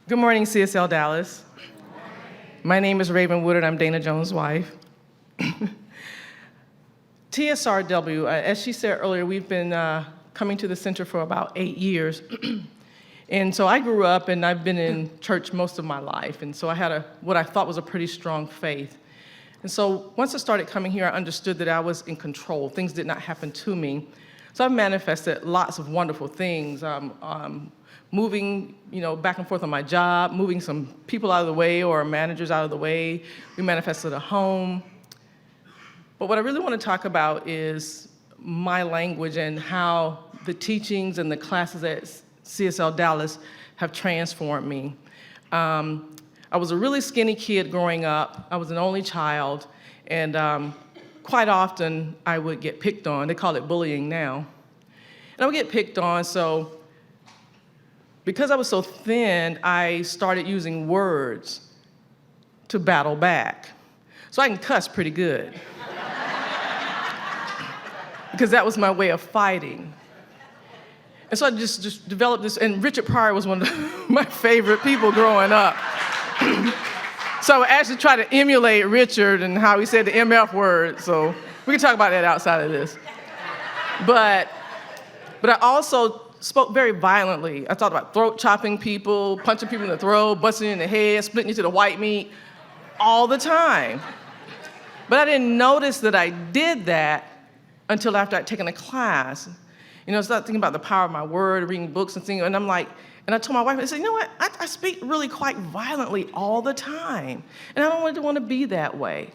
Good morning, CSLDallas. My name is Woodard. I'm Dana Jones' wife. TSRW, as she said earlier, we've been coming to the center for about 8 years. And so I grew up and I've been in church most of my life. And so I had what I thought was a pretty strong faith. And so once I started coming here, I understood that I was in control. Things did not happen to me. So I've manifested lots of wonderful things. Moving, back and forth on my job, moving some people out of the way or managers out of the way. We manifested a home. But what I really want to talk about is my language and how the teachings and the classes at CSLDallas have transformed me. I was a really skinny kid growing up. I was an only child, and quite often I would get picked on. They call it bullying now. And I would get picked on, so because I was so thin, I started using words to battle back. So I can cuss pretty good. Because that was my way of fighting. And so I just developed this, and Richard Pryor was one of my favorite people growing up. So I would actually try to emulate Richard and how he said the MF word, so we can talk about that outside of this. But I also spoke very violently. I talked about throat chopping people, punching people in the throat, busting you in the head, splitting you to the white meat, all the time. But I didn't notice that I did that until after I'd taken a class. I started thinking about the power of my word, reading books and things, and and I told my wife, I said, you know what, I speak really quite violently all the time, and I don't want to be that way.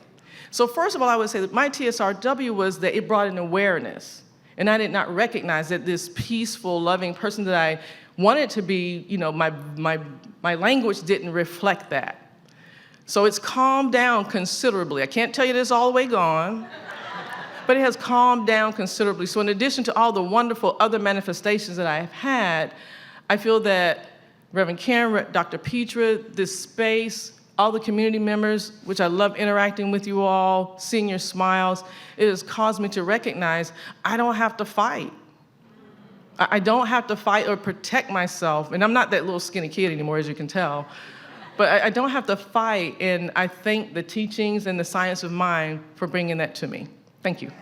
So first of all, I would say that my TSRW was that it brought an awareness. And I did not recognize that this peaceful, loving person that I wanted to be, my language didn't reflect that. So it's calmed down considerably. I can't tell you that it's all the way gone, but it has calmed down considerably. So in addition to all the wonderful other manifestations that I've had, I feel that Reverend Karen, Dr. Petra, this space, all the community members, which I love interacting with you all, seeing your smiles, it has caused me to recognize I don't have to fight. I don't have to fight or protect myself. And I'm not that little skinny kid anymore, as you can tell. But I don't have to fight, and I thank the teachings and the science of mind for bringing that to me. Thank you.